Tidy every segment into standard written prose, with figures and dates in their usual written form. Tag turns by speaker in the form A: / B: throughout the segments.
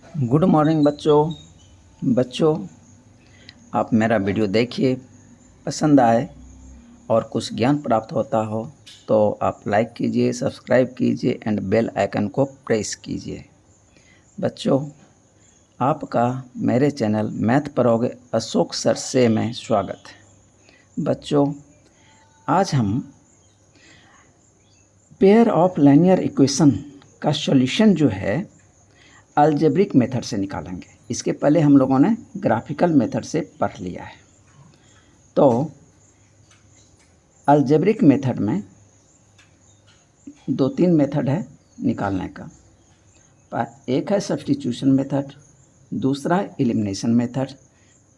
A: Good morning बच्चों आप मेरा वीडियो देखिए, पसंद आए और कुछ ज्ञान प्राप्त होता हो तो आप लाइक कीजिए, सब्सक्राइब कीजिए एंड बेल आइकन को प्रेस कीजिए। बच्चों, आपका मेरे चैनल मैथ पढ़ोगे अशोक सर से में स्वागत है। बच्चों, आज हम पेयर ऑफ लीनियर इक्वेशन का सॉल्यूशन जो है अलजेब्रिक मेथड से निकालेंगे। इसके पहले हम लोगों ने ग्राफिकल मेथड से पढ़ लिया है। तो अलजेब्रिक मेथड में 2-3 मेथड है निकालने का। एक है सब्स्टिट्यूशन मेथड, दूसरा है एलिमिनेशन मेथड,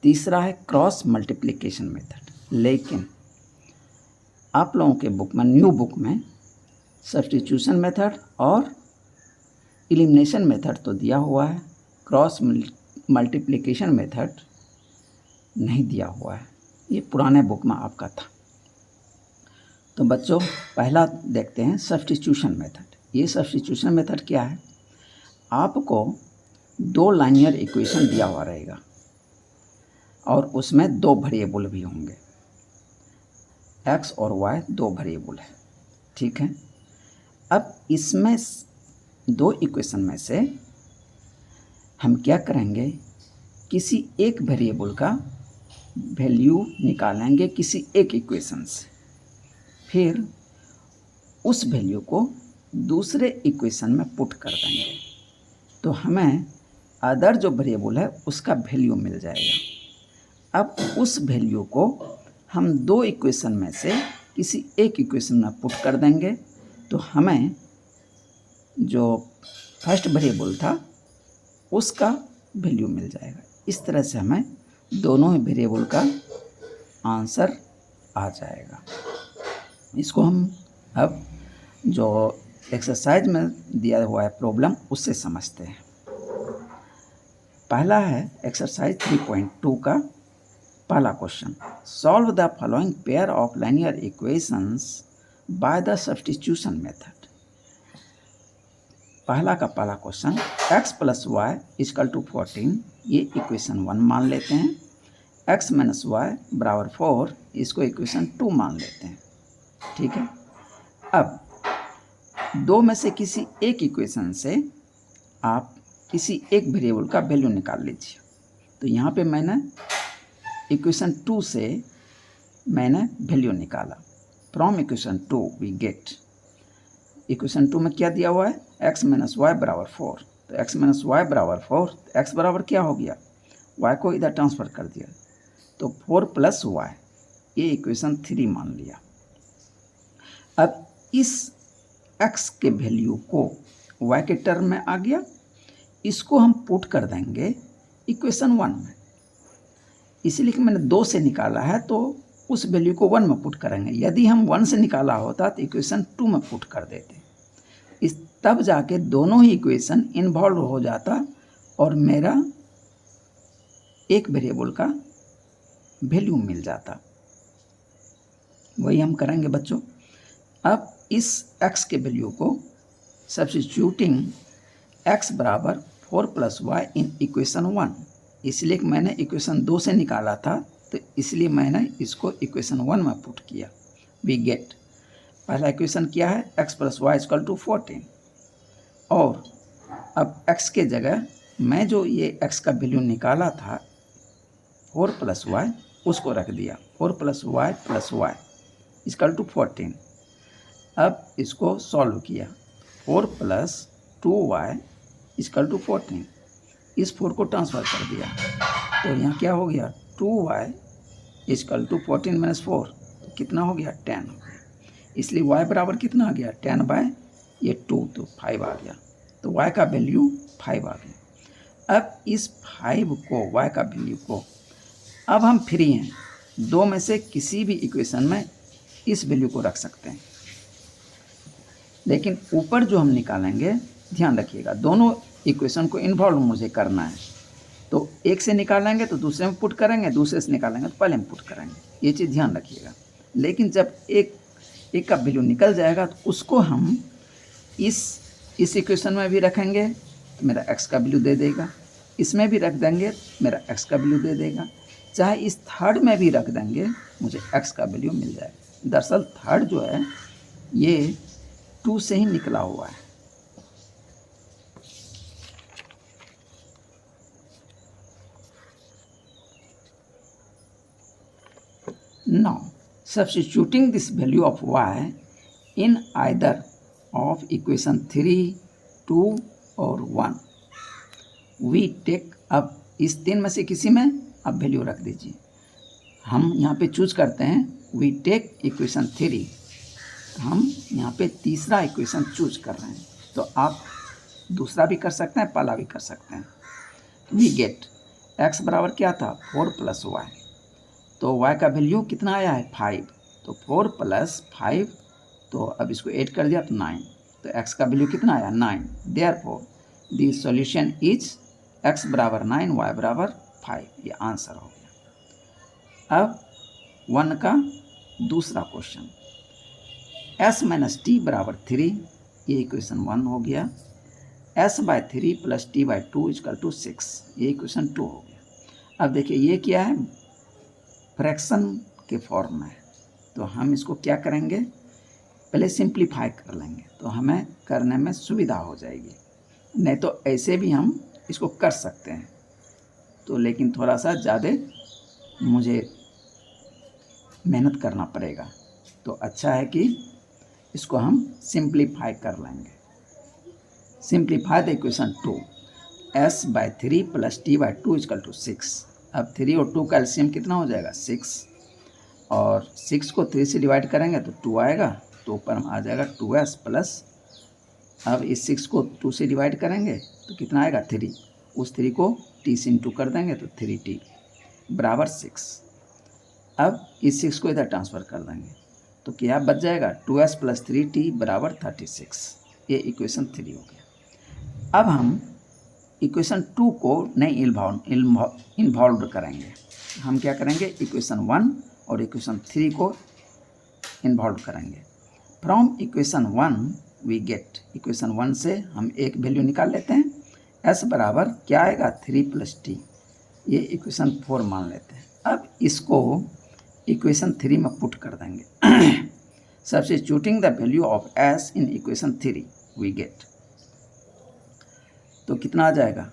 A: तीसरा है क्रॉस मल्टीप्लिकेशन मेथड। लेकिन आप लोगों के बुक में, न्यू बुक में सब्स्टिट्यूशन मेथड और एलिमिनेशन मेथड तो दिया हुआ है, क्रॉस मल्टीप्लिकेशन मेथड नहीं दिया हुआ है। ये पुराने बुक में आपका था। तो बच्चों, पहला देखते हैं सब्स्टिट्यूशन मेथड। ये सब्स्टिट्यूशन मेथड क्या है? आपको 2 लीनियर इक्वेशन दिया हुआ रहेगा और उसमें 2 वेरिएबल भी होंगे, x और y 2 वेरिएबल है, ठीक है। अब इसमें 2 इक्वेशन में से हम क्या करेंगे, किसी एक वेरिएबल का वैल्यू निकालेंगे किसी एक इक्वेशन से, फिर उस वैल्यू को दूसरे इक्वेशन में पुट कर देंगे तो हमें अदर जो वेरिएबल है उसका वैल्यू मिल जाएगा। अब उस वैल्यू को हम 2 इक्वेशन में से किसी एक इक्वेशन में पुट कर देंगे तो हमें जो फर्स्ट वेरिएबल था उसका वैल्यू मिल जाएगा। इस तरह से हमें दोनों ही वेरिएबल का आंसर आ जाएगा। इसको हम अब जो एक्सरसाइज में दिया हुआ है प्रॉब्लम उससे समझते हैं। पहला है एक्सरसाइज 3.2 का पहला question, solve the following pair of linear equations by the substitution method. पहला क्वेश्चन, x + y = 14, ये इक्वेशन 1 मान लेते हैं। x - y = 4, इसको इक्वेशन 2 मान लेते हैं, ठीक है। अब 2 में से किसी एक इक्वेशन से आप किसी एक वेरिएबल का वैल्यू निकाल लीजिए। तो यहाँ पे मैंने इक्वेशन 2 से मैंने वैल्यू निकाला। From equation 2 we get, equation 2 में क्या दिया हुआ है, x - y = 4। तो x - y = 4, x बराबर क्या हो गया, y को इधर ट्रांसफ़र कर दिया तो 4 + y, ये इक्वेशन 3 मान लिया। अब इस x के वैल्यू को y के टर्म में आ गया, इसको हम पुट कर देंगे इक्वेशन 1 में। इसलिए कि मैंने 2 से निकाला है तो उस वैल्यू को 1 में पुट करेंगे। यदि हम 1 से निकाला होता तो इक्वेशन 2 में पुट कर देते, इस तब जाके दोनों ही इक्वेशन इन्वॉल्व हो जाता और मेरा एक वेरिएबल का वैल्यू मिल जाता। वही हम करेंगे बच्चों। अब इस x के वैल्यू को substituting x = 4 + y in equation 1, इसलिए कि मैंने इक्वेशन 2 से निकाला था तो इसलिए मैंने इसको इक्वेशन 1 में पुट किया। वी गेट, पहला इक्वेशन क्या है, x + y = 14, और अब x के जगह मैं जो ये x का वैल्यू निकाला था 4 + y उसको रख दिया, 4 + y + y = 14। अब इसको सॉल्व किया, 4 + 2y = 14, इस 4 को ट्रांसफ़र कर दिया तो यहाँ क्या हो गया, 2y = 14 - 4, तो कितना हो गया, 10 हो गया। इसलिए y बराबर कितना आ गया, 10/2, तो 5 आ गया। तो y का वैल्यू 5 आ गया। अब इस 5 को, y का वैल्यू को, अब हम फ्री हैं, 2 में से किसी भी इक्वेशन में इस वैल्यू को रख सकते हैं। लेकिन ऊपर जो हम निकालेंगे, ध्यान रखिएगा, दोनों इक्वेशन को इन्वॉल्व मुझे करना है। तो एक से निकालेंगे तो दूसरे में पुट करेंगे, दूसरे से निकालेंगे तो पहले में पुट करेंगे, ये चीज़ ध्यान रखिएगा। लेकिन जब एक का वैल्यू निकल जाएगा तो उसको हम इस इक्वेशन में भी रखेंगे तो मेरा x का वैल्यू दे देगा, इसमें भी रख देंगे मेरा x का वैल्यू दे देगा, चाहे इस थर्ड में भी रख देंगे मुझे x का वैल्यू मिल जाएगा। दरअसल थर्ड जो है ये 2 से ही निकला हुआ है। Now substituting this value of y in either of equation 3, 2 और 1 we take, अब इस 3 में से किसी में अब वैल्यू रख दीजिए। हम यहाँ पे चूज करते हैं we take इक्वेशन 3, हम यहाँ पे तीसरा इक्वेशन चूज कर रहे हैं, तो आप दूसरा भी कर सकते हैं, पहला भी कर सकते हैं। we get x बराबर क्या था 4 + y, तो y का वैल्यू कितना आया है 5, तो 4 + 5, तो अब इसको ऐड कर दिया तो 9, तो x का वैल्यू कितना आया 9। Therefore the solution is x बराबर 9, y बराबर 5, ये आंसर हो गया। अब 1 का दूसरा क्वेश्चन, s - t बराबर 3, ये इक्वेशन 1 हो गया। s/3 + t/2 = 6, ये इक्वेशन 2 हो गया। अब देखिए ये क्या है, फ्रैक्शन के फॉर्म में है, तो हम इसको क्या करेंगे पहले सिंप्लीफाई कर लेंगे, तो हमें करने में सुविधा हो जाएगी। नहीं तो ऐसे भी हम इसको कर सकते हैं, तो लेकिन थोड़ा सा ज़्यादा मुझे मेहनत करना पड़ेगा, तो अच्छा है कि इसको हम सिंप्लीफाई कर लेंगे। Simplify the equation 2, s/3 + t/2 = 6। अब 3 और 2 का एलसीएम कितना हो जाएगा 6, और 6 को 3 से डिवाइड करेंगे तो 2 आएगा, तो ऊपर आ जाएगा 2s प्लस, अब इस 6 को 2 से डिवाइड करेंगे तो कितना आएगा 3, उस 3 को t से इंटू कर देंगे तो 3t बराबर 6। अब इस 6 को इधर ट्रांसफ़र कर देंगे तो क्या बच जाएगा 2s + 3t बराबर 36, ये इक्वेशन 3 हो गया। अब हम इक्वेशन 2 को नहीं इन्वॉल्व करेंगे, हम क्या करेंगे इक्वेशन 1 और इक्वेशन 3 को इन्वॉल्व करेंगे। From equation 1 we get, equation 1 से हम एक वैल्यू निकाल लेते हैं, s बराबर क्या आएगा 3 + t, ये इक्वेशन 4 मान लेते हैं। अब इसको इक्वेशन 3 में पुट कर देंगे। Substituting the value of s in equation 3 we get, तो कितना आ जाएगा,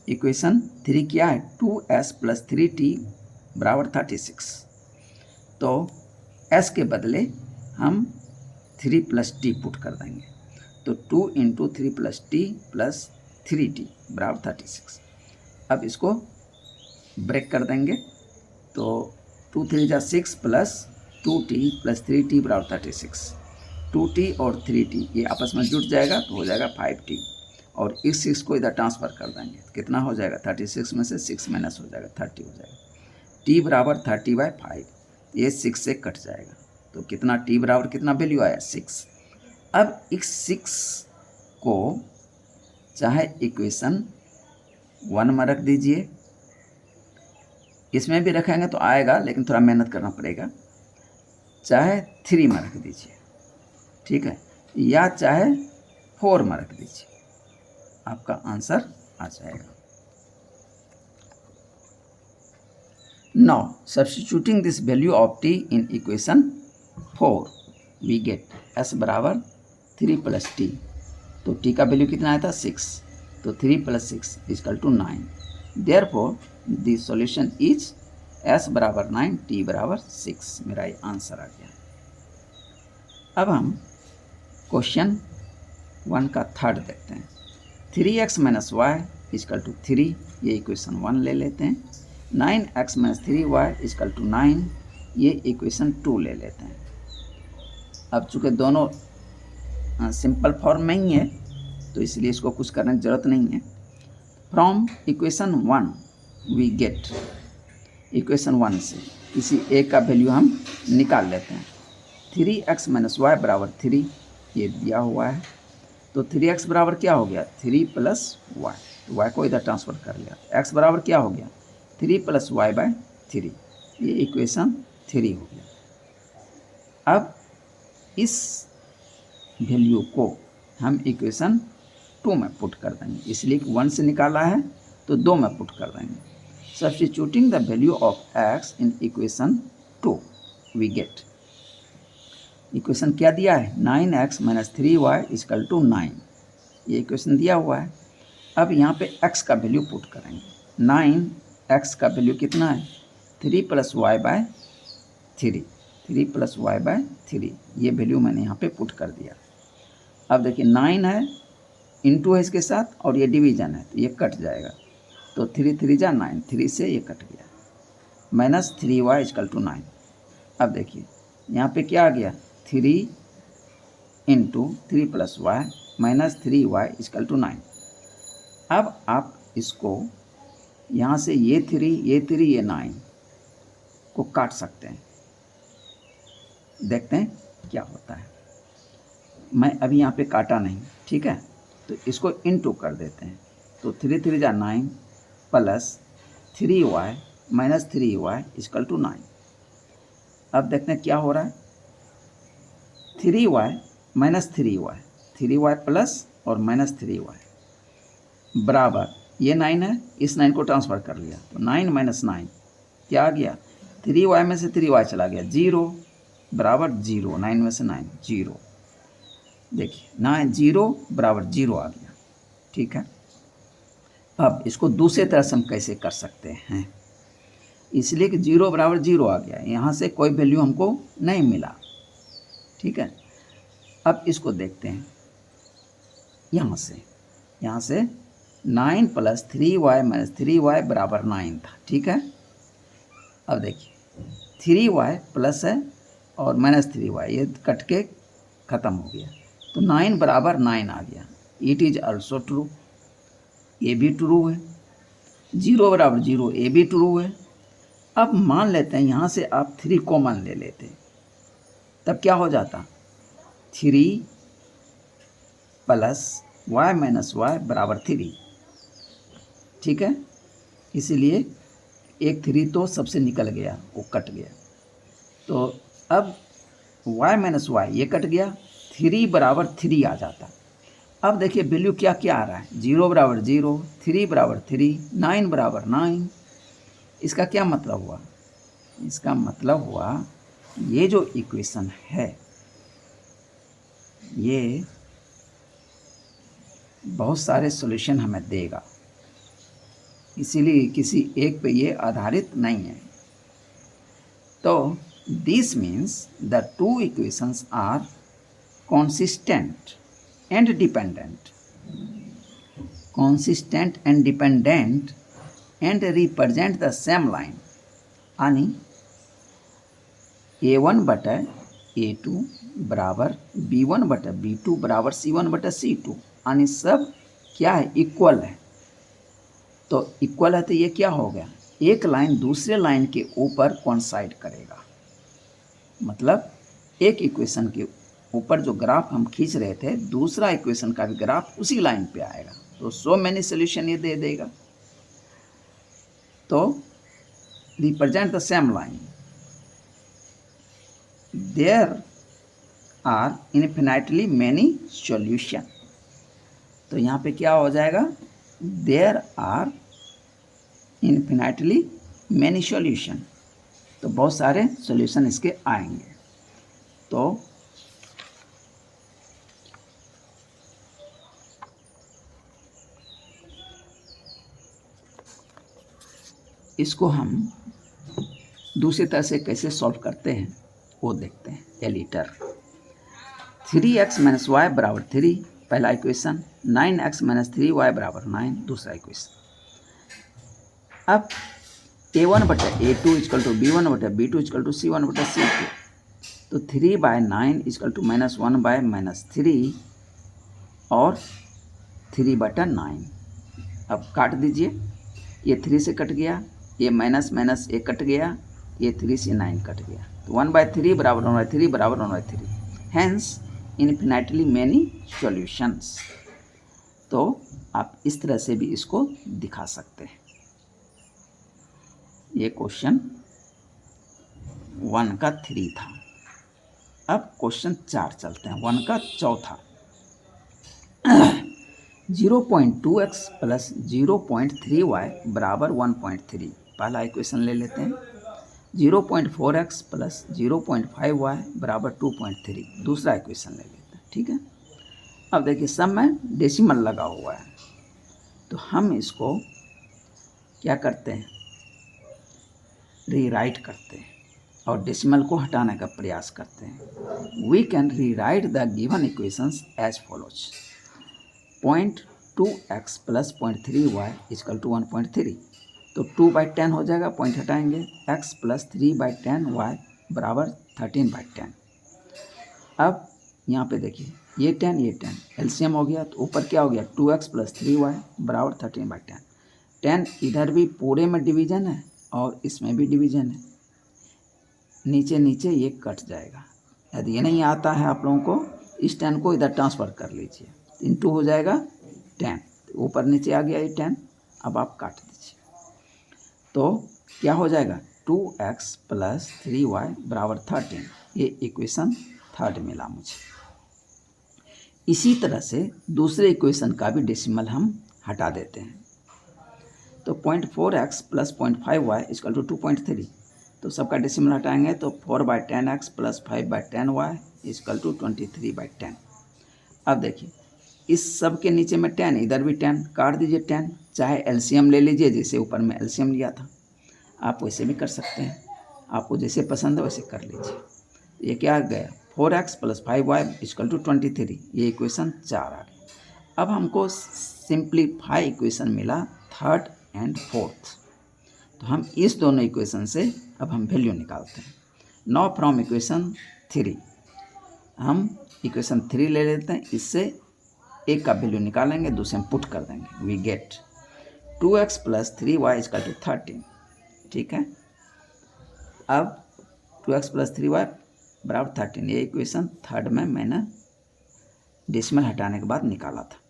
A: इक्वेशन 3 क्या है 2s + 3t बराबर 36, तो s के बदले हम 3 + t पुट कर देंगे, तो 2 × 3 + t + 3t बराबर 36। अब इसको ब्रेक कर देंगे, तो 2 3 = 6 + 2t + 3t बराबर 36, 2t और 3t ये आपस में जुड़ जाएगा तो हो जाएगा 5t, और इस 6 को इधर ट्रांसफ़र कर देंगे, कितना हो जाएगा 36 में से 6 माइनस हो जाएगा 30 हो जाएगा, t बराबर 30/5, ये 6 से कट जाएगा, तो कितना t बराबर कितना वैल्यू आया 6। अब इस 6 को चाहे इक्वेशन 1 में रख दीजिए, इसमें भी रखेंगे तो आएगा लेकिन थोड़ा मेहनत करना पड़ेगा, चाहे 3 में रख दीजिए, ठीक है, या चाहे 4 में रख दीजिए, आपका आंसर आ जाएगा। Now substituting this value of t in equation 4 we get s बराबर 3 + t, तो t का वैल्यू कितना आया था 6, तो 3 + 6 = 9, therefore the solution is s बराबर 9 t बराबर 6, मेरा ये आंसर आ गया। अब हम क्वेश्चन 1 का थर्ड देखते हैं, 3x - y = 3, ये इक्वेशन 1 ले लेते हैं, 9x - 3y = 9, ये इक्वेशन 2 ले लेते हैं। अब चूँकि दोनों सिंपल फॉर्म में ही है तो इसलिए इसको कुछ करने की ज़रूरत नहीं है। From equation 1 we get, equation 1 से किसी एक का वैल्यू हम निकाल लेते हैं, 3x - y बराबर 3, ये दिया हुआ है, तो 3x बराबर क्या हो गया 3 + y, तो y को इधर ट्रांसफ़र कर लिया, x बराबर क्या हो गया 3 + y/3, ये इक्वेशन 3 हो गया। अब इस वैल्यू को हम इक्वेशन 2 में पुट कर देंगे, इसलिए 1 से निकाला है तो 2 में पुट कर देंगे। Substituting the value of x in equation 2 we get, equation क्या दिया है 9x - 3y = 9, ये इक्वेशन दिया हुआ है। अब यहाँ पे x का वैल्यू पुट करेंगे। 9x का वैल्यू कितना है 3 + y/3, 3 + y/3, ये वैल्यू मैंने यहाँ पे पुट कर दिया। अब देखिए 9 है, इंटू है इसके साथ और ये डिवीजन है तो ये कट जाएगा, तो 3 3 जा 9, 3 से ये कट गया, -3y = 9। अब देखिए यहाँ पे क्या आ गया 3 × 3 + y -3y = 9। अब आप इसको यहाँ से ये 3 ये 9 को काट सकते हैं, देखते हैं क्या होता है। मैं अभी यहाँ पे काटा नहीं, ठीक है, तो इसको इंटू कर देते हैं, तो 3 3 जा 9 + 3y -3y = 9। अब देखते हैं क्या हो रहा है 3y -3y, 3y प्लस और -3y बराबर, ये 9 है, इस 9 को ट्रांसफ़र कर लिया तो 9 - 9 क्या आ गया 3y में से 3y चला गया 0 बराबर 0, 9 में से 9 0, देखिए 9 0 बराबर 0 आ गया, ठीक है। अब इसको दूसरे तरह से हम कैसे कर सकते हैं, इसलिए कि 0 बराबर 0 आ गया, यहाँ से कोई वैल्यू हमको नहीं मिला, ठीक है। अब इसको देखते हैं यहाँ से 9 + 3y - 3y बराबर 9 था, ठीक है। अब देखिए 3y प्लस है और -3y, ये कट के ख़त्म हो गया, तो 9 बराबर 9 आ गया। इट इज़ ऑल्सो ट्रू, ये भी ट्रू है। 0 बराबर 0, ये भी ट्रू है। अब मान लेते हैं यहाँ से आप 3 कॉमन ले लेते, तब क्या हो जाता 3 + y - y बराबर 3, ठीक है। इसीलिए एक 3 तो सबसे निकल गया, वो कट गया, तो अब y - y ये कट गया, 3 बराबर 3 आ जाता। अब देखिए वैल्यू क्या क्या आ रहा है 0 बराबर 0, 3 बराबर 3, 9 बराबर 9। इसका क्या मतलब हुआ, इसका मतलब हुआ ये जो इक्वेशन है ये बहुत सारे सॉल्यूशन हमें देगा, इसीलिए किसी एक पे ये आधारित नहीं है। तो this means the 2 equations are consistent and dependent, consistent and dependent and represent the same line, यानी a1/a2 बराबर b1/b2 बराबर c1/c2, यानी सब क्या है इक्वल है। तो इक्वल है तो ये क्या हो गया, एक लाइन दूसरे लाइन के ऊपर कोइंसाइड करेगा, मतलब एक इक्वेशन के ऊपर जो ग्राफ हम खींच रहे थे दूसरा इक्वेशन का भी ग्राफ उसी लाइन पे आएगा, तो सो मैनी सोल्यूशन ये दे देगा। तो represent the same line, there are infinitely many solution, तो यहाँ पे क्या हो जाएगा there are infinitely many solution, तो बहुत सारे सॉल्यूशन इसके आएंगे। तो इसको हम दूसरी तरह से कैसे सॉल्व करते हैं वो देखते हैं। एलिटर 3x - y बराबर 3 पहला इक्वेशन, 9x - 3y बराबर 9 दूसरा इक्वेशन। अब a1/a2 = b1/b2 = c1/c2, तो 3/9 = -1/-3 और 3/9। अब काट दीजिए, ये 3 से कट गया, ये माइनस माइनस ये कट गया, ये 3 से 9 कट गया, तो 1/3 बराबर 1/3 बराबर 1/3, हैंस इन्फिनाइटली मैनी सॉल्यूशंस। तो आप इस तरह से भी इसको दिखा सकते हैं। ये क्वेश्चन 1 का 3 था। अब क्वेश्चन 4 चलते हैं, 1 का चौथा। 0.2x प्लस 0.3y बराबर 1.3, पहला इक्वेशन ले लेते हैं। 0.4x प्लस 0.5y बराबर 2.3, दूसरा इक्वेशन ले लेते हैं। ठीक है, अब देखिए सब में डेसिमल लगा हुआ है, तो हम इसको क्या करते हैं, रीराइट करते हैं और डेसिमल को हटाने का प्रयास करते हैं। We can rewrite the given equations as follows. 0.2x plus 0.3y equal to 1.3, तो 2/10 हो जाएगा, पॉइंट हटाएंगे। x प्लस 3/10y बराबर 13/10। अब यहाँ पे देखिए ये 10 एलसीएम हो गया, तो ऊपर क्या हो गया, 2x प्लस 3y बराबर 13/10। 10 इधर भी पूरे में डिवीजन है और इसमें भी डिवीजन है, नीचे नीचे ये कट जाएगा। यदि ये नहीं आता है आप लोगों को, इस 10 को इधर ट्रांसफ़र कर लीजिए, 3 हो जाएगा 10, तो ऊपर नीचे आ गया ये 10। अब आप काट दीजिए, तो क्या हो जाएगा, 2x प्लस 3y बराबर 13, ये इक्वेशन थर्ड मिला मुझे। इसी तरह से दूसरे इक्वेशन का भी डेसिमल हम हटा देते हैं, तो 0.4x plus 0.5y equal to 2.3, तो सबका डेसिमल हटाएंगे तो 4/10x plus 5/10y equal to 23/10। अब देखिए इस सब के नीचे में 10, इधर भी 10, काट दीजिए 10, चाहे एलसीएम ले लीजिए, जैसे ऊपर में एलसीएम लिया था, आप वैसे भी कर सकते हैं, आपको जैसे पसंद है वैसे कर लीजिए। ये क्या आ गया, 4x plus 5y equal to 23, ये इक्वेशन 4 आ गया। अब हमको सिंप्लीफाई इक्वेशन मिला थर्ड एंड फोर्थ, तो हम इस दोनों इक्वेशन से अब हम वैल्यू निकालते हैं। नाउ फ्रॉम इक्वेशन 3 हम इक्वेशन 3 ले लेते हैं, इससे एक का वैल्यू निकालेंगे, दूसरे में पुट कर देंगे। We get 2x plus 3y equal to 13। ठीक है, अब 2x प्लस 3y बराबर 13, ये इक्वेशन थर्ड में मैंने डेसिमल हटाने के बाद निकाला था।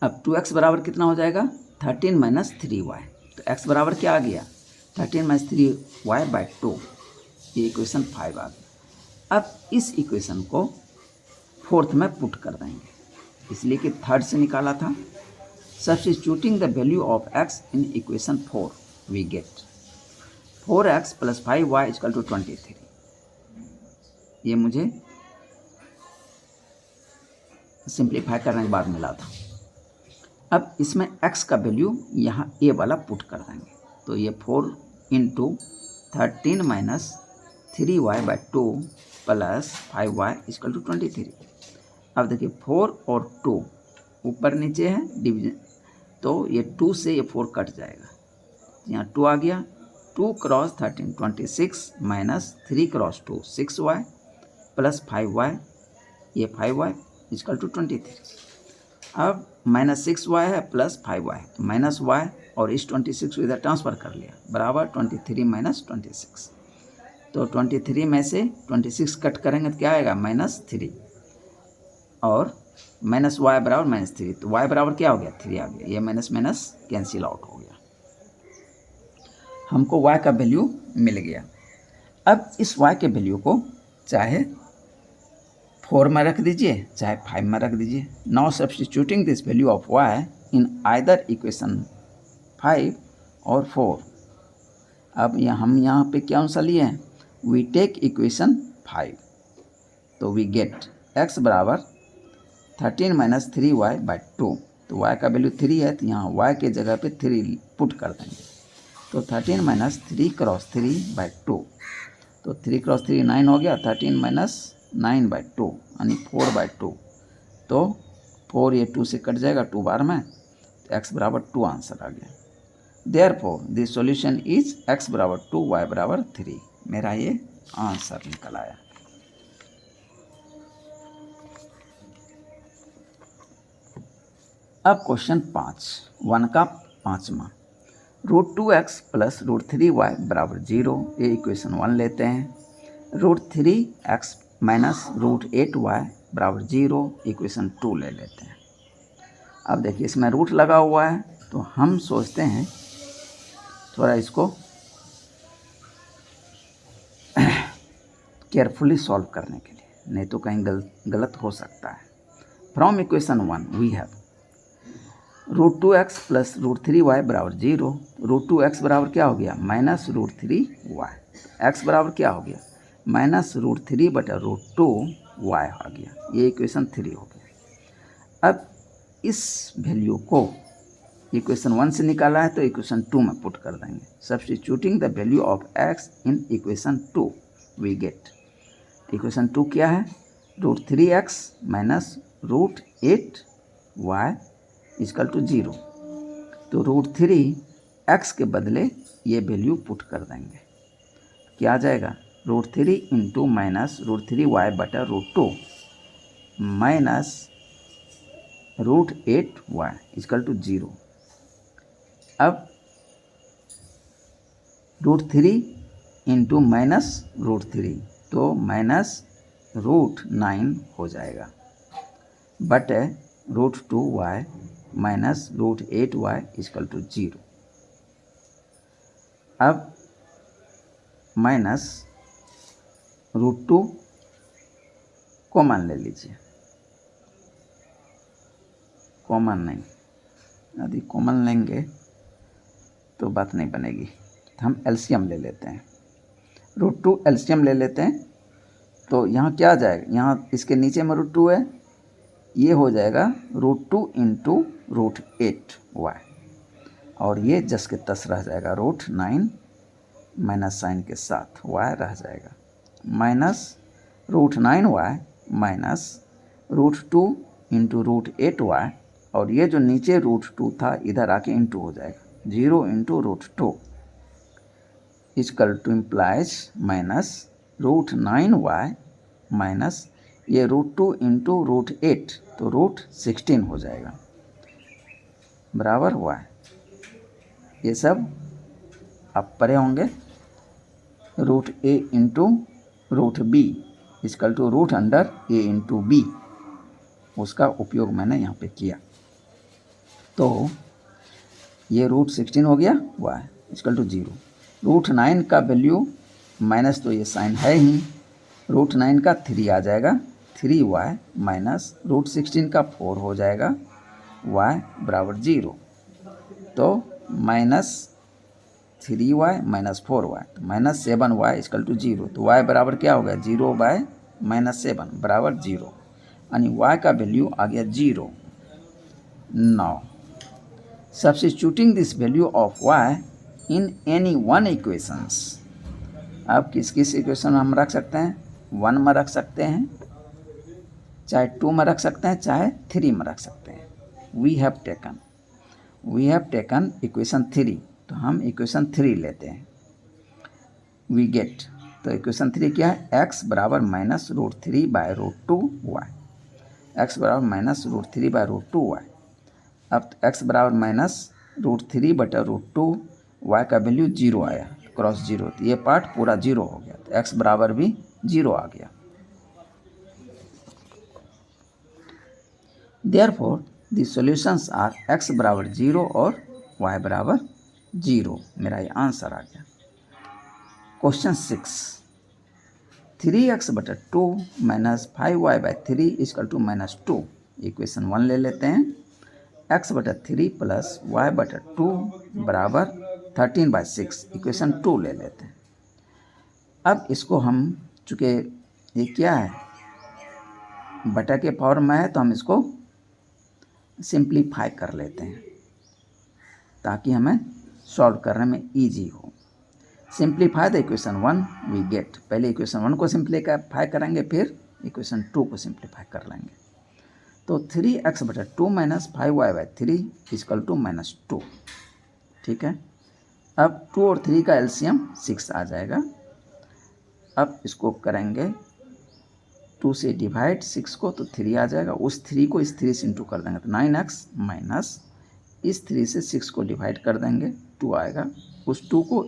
A: अब 2x बराबर कितना हो जाएगा, 13 माइनस 3y, तो x बराबर क्या आ गया, 13 माइनस 3y बाई 2, ये इक्वेशन 5 आ गया। अब इस इक्वेशन को फोर्थ में पुट कर देंगे, इसलिए कि थर्ड से निकाला था। Substituting the value of x in equation 4 we get 4x plus 5y equal to 23, ये मुझे सिंप्लीफाई करने के बाद मिला था। अब इसमें x का वैल्यू यहाँ a वाला पुट कर देंगे, तो ये 4 into 13 minus 3y by 2 plus 5y equal to 23। अब देखिए 4 और 2 ऊपर नीचे है डिवीजन, तो ये 2 से ये 4 कट जाएगा, यहाँ 2 आ गया, 2 cross 13 26 minus 3 cross 2 6y plus 5y, ये 5y इक्वल टू 23। अब माइनस 6y है प्लस 5y, तो माइनस y और इस 26 को इधर ट्रांसफ़र कर लिया, बराबर 23 माइनस 26, तो 23 में से 26 कट करेंगे तो क्या आएगा, -3, और माइनस y बराबर -3, तो y बराबर क्या हो गया, 3 आ गया, ये माइनस माइनस कैंसिल आउट हो गया, हमको y का वैल्यू मिल गया। अब इस y के वैल्यू को चाहे 4 में रख दीजिए, चाहे 5 में रख दीजिए। Now substituting this value of y in either equation 5 और 4। अब हम यहाँ पे क्या आंसर लिए हैं, वी टेक इक्वेशन 5, तो वी गेट x बराबर 13 माइनस 3y बाई 2, तो y का वैल्यू 3 है, तो यहाँ y के जगह पे 3 पुट कर देंगे, तो 13 माइनस 3 क्रॉस 3 बाई 2, तो 3 क्रॉस 3 9 हो गया, 13 माइनस 9 बाई 2 यानी 4 बाई 2, तो 4 ये 2 से कट जाएगा 2 बार में, तो x बराबर 2 आंसर आ गया। Therefore this solution is x बराबर 2 y बराबर 3, मेरा ये आंसर निकल आया। अब क्वेश्चन 5 1 का 5वां, √2x प्लस √3y बराबर 0, ये इक्वेशन 1 लेते हैं। √3x माइनस √8y बराबर 0, इक्वेशन 2 ले लेते हैं। अब देखिए इसमें रूट लगा हुआ है, तो हम सोचते हैं थोड़ा इसको केयरफुली सॉल्व करने के लिए। नहीं तो कहीं गलत हो सकता है। From equation 1 we have √2x plus √3y बराबर 0। √2x बराबर क्या हो गया, -√3y। x बराबर क्या हो गया, -√3 बटा √2y आ गया। ये इक्वेशन 3 हो गया। अब इस वैल्यू को इक्वेशन 1 से निकाला है तो इक्वेशन 2 में पुट कर देंगे। Substituting the value of x in equation 2 we get, equation 2 क्या है, √3x minus √8y equal to 0। तो √3x के बदले ये वैल्यू पुट कर देंगे, क्या आ जाएगा, √3 इंटू माइनस √3y बटा √2 माइनस √8y इक्वल टू 0। अब √3 इंटू माइनस √3 तो माइनस √9 हो जाएगा बटे √2y minus √8y equal to 0। अब माइनस √2 कॉमन ले लीजिए, कॉमन नहीं, यदि कॉमन लेंगे तो बात नहीं बनेगी। हम एलसीएम ले लेते हैं, √2 एलसीएम ले लेते हैं। तो यहाँ क्या आ जाएगा, यहाँ इसके नीचे में √2 है, ये हो जाएगा √2 इंटू √8y और ये जस के तस रह जाएगा, √9 माइनस साइन के साथ y रह जाएगा, minus √9y minus √2 into √8y और ये जो नीचे √2 था इधर आके इंटू हो जाएगा, 0 into √2 equal two implies minus √9y minus ये √2 इंटू √8 तो √16 हो जाएगा बराबर y। ये सब आप पढ़े होंगे, √a into √b equal to √a into b, उसका उपयोग मैंने यहाँ पे किया। तो ये √16 हो गया y इक्वल टू 0। √9 का वैल्यू माइनस तो ये साइन है ही, √9 का 3 आ जाएगा, 3y माइनस √16 का 4 हो जाएगा, y बराबर 0। तो माइनस 3y माइनस 4y तो माइनस 7y इक्वल टू 0। तो y बराबर क्या हो गया, 0/-7 बराबर 0, यानी y का वैल्यू आ गया 0। Now substituting this value of y in any one equations, अब किस किस इक्वेशन हम रख सकते हैं, 1 में रख सकते हैं, चाहे 2 में रख सकते हैं, चाहे 3 में रख सकते हैं। वी हैव टेकन इक्वेशन 3, तो हम इक्वेशन 3 लेते हैं। वी गेट, तो इक्वेशन 3 क्या है, x बराबर माइनस √3/√2y, x बराबर माइनस √3/√2y। अब x बराबर माइनस √3 बटा √2, y का वैल्यू 0 आया, क्रॉस 0, तो ये पार्ट पूरा 0 हो गया, तो x बराबर भी 0 आ गया। Therefore the solutions are x बराबर 0 और y बराबर 0, मेरा ये आंसर आ गया। क्वेश्चन 6, 3x बटा 2 minus 5y/3 equal to -2, equation 1 ले लेते हैं। x बटा 3 प्लस y बटा 2 बराबर 13/6, इक्वेशन 2 ले लेते हैं। अब इसको हम, चूँकि ये क्या है, बटा के फॉर्म में है, तो हम इसको सिंप्लीफाई कर लेते हैं ताकि हमें सॉल्व करने में इजी हो। Simplify the equation 1 we get, पहले इक्वेशन 1 को सिंप्लीफाई करेंगे, फिर इक्वेशन 2 को सिंप्लीफाई कर लेंगे। तो 3x बटा 2 माइनस 5y/3 इक्वल टू -2, ठीक है। अब 2 और 3 का एलसीएम 6 आ जाएगा। अब इसको करेंगे 2 से डिवाइड 6 को, तो 3 आ जाएगा, उस 3 को इस 3 से इंटू कर देंगे, तो 9x माइनस इस 3 से 6 को डिवाइड कर देंगे, 2 आएगा, उस 2 को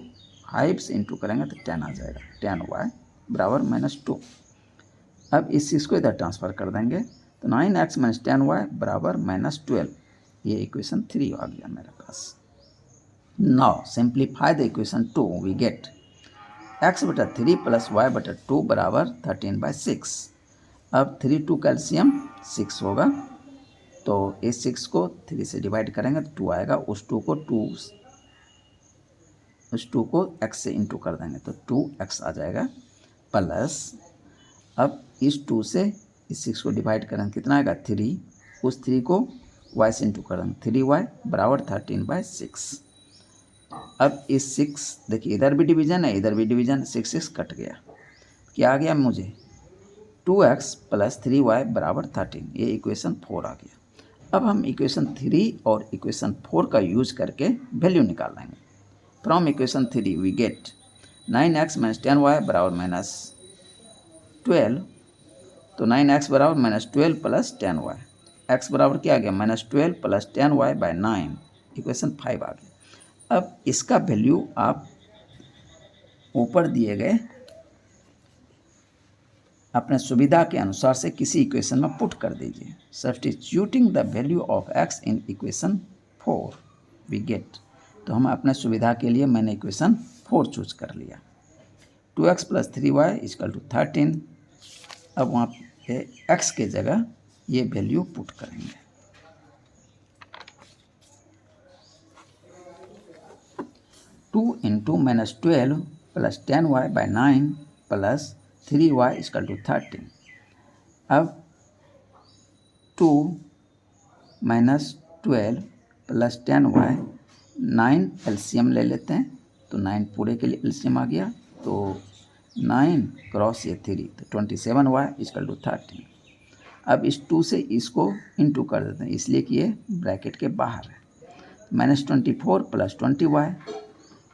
A: 5 से इंटू करेंगे तो 10 आ जाएगा, 10y बराबर -2। अब इस 6 को इधर ट्रांसफ़र कर देंगे, तो 9x माइनस 10y बराबर -12, ये इक्वेशन 3 आ गया मेरे पास। Now simplify the equation 2 we get x बटा 3 प्लस y बटा 2 बराबर 13/6। अब 3 2 का एलसीएम 6 होगा, तो इस 6 को 3 से डिवाइड करेंगे तो 2 आएगा। उस 2 को x से इंटू कर देंगे तो 2x आ जाएगा, प्लस अब इस 2 से इस 6 को डिवाइड करेंगे कितना आएगा 3, उस 3 को y से इंटू करेंगे 3y बराबर 13/6। अब इस 6 देखिए इधर भी डिवीजन है इधर भी डिवीजन, 6 कट गया, क्या आ गया मुझे 2x + 3y बराबर 13, ये इक्वेशन 4 आ गया। अब हम इक्वेशन 3 और इक्वेशन 4 का यूज करके वैल्यू निकाल लेंगे। From equation 3 we gate 9x - 10y बराबर -12, तो 9x बराबर -12 + 10y, x बराबर क्या आ गया -12 + 10y / 9, इक्वेशन 5 आ गया। अब इसका वैल्यू आप ऊपर दिए गए अपने सुविधा के अनुसार से किसी इक्वेशन में पुट कर दीजिए। Substituting the value of x in equation 4 we get, तो हम अपने सुविधा के लिए मैंने इक्वेशन 4 चूज कर लिया। 2x + 3y = 13। अब वहाँ पे x के जगह ये वैल्यू पुट करेंगे। Two into -12 + 10y / 9 + 3y = 13। अब 2 - 12 + 10y 9 एलसीएम ले लेते हैं, तो 9 पूरे के लिए एलसीएम आ गया, तो 9 क्रॉस ये 3 तो 27y = 13। अब इस 2 से इसको इंटू कर देते हैं इसलिए कि ये ब्रैकेट के बाहर है। -24 + 20y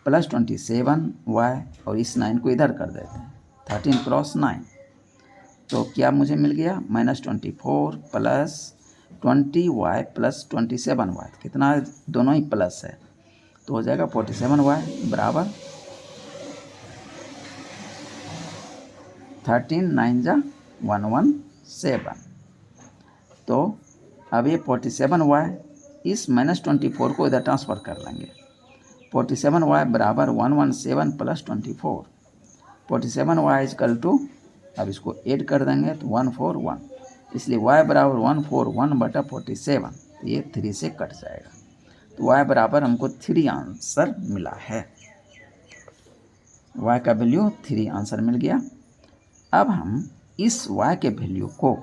A: + 27y और इस 9 को इधर कर देते हैं, 13 क्रॉस 9, तो क्या मुझे मिल गया -24 + 20y + 27y, कितना दोनों ही प्लस है, तो हो जाएगा 47y बराबर 13 9 × 117। तो अब ये 47y इस -24 को इधर ट्रांसफ़र कर लेंगे, 47y बराबर 117 + 24, 47y = अब इसको ऐड कर देंगे तो 141, इसलिए y बराबर 141/47, तो ये 3 से कट जाएगा, तो y बराबर हमको 3 आंसर मिला है। y का वैल्यू 3 आंसर मिल गया। अब हम इस y के वैल्यू को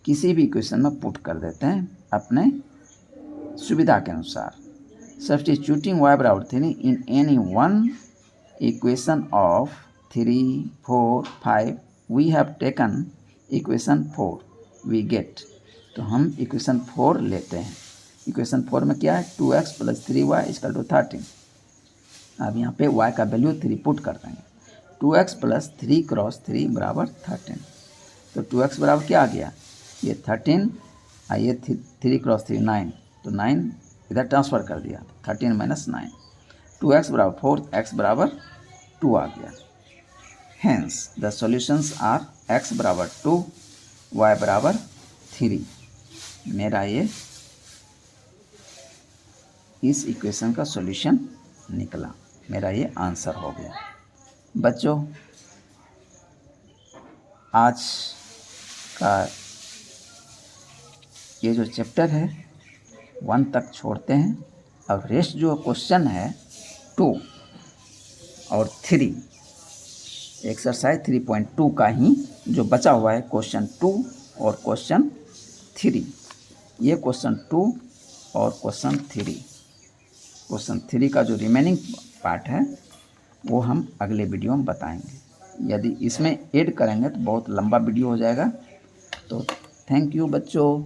A: किसी भी इक्वेशन में पुट कर देते हैं अपने सुविधा के अनुसार। सब्स्टिट्यूटिंग y बराबर 3 in any one equation of 3 4 5 we have taken equation 4 we get, तो हम इक्वेशन 4 लेते हैं। इक्वेशन 4 में क्या है 2x + 3y = 13। अब यहाँ पे y का वैल्यू 3 पुट कर देंगे, 2x + 3 क्रॉस 3 बराबर 13, तो 2x बराबर क्या आ गया ये 13, ये 3 क्रॉस 3 9, तो 9 इधर ट्रांसफ़र कर दिया, 13 - 9, 2x बराबर 4, x बराबर 2 आ गया। Hence the solutions are x बराबर 2, y बराबर 3। मेरा ये इस इक्वेशन का सॉल्यूशन निकला, मेरा ये आंसर हो गया। बच्चों आज का ये जो चैप्टर है 1 तक छोड़ते हैं, अब रेस्ट जो क्वेश्चन है 2 और 3 एक्सरसाइज 3.2 का ही जो बचा हुआ है क्वेश्चन 2 और क्वेश्चन 3, ये क्वेश्चन 2 और क्वेश्चन 3 का जो रिमेनिंग पार्ट है वो हम अगले वीडियो में बताएंगे। यदि इसमें ऐड करेंगे तो बहुत लंबा वीडियो हो जाएगा। तो थैंक यू बच्चों।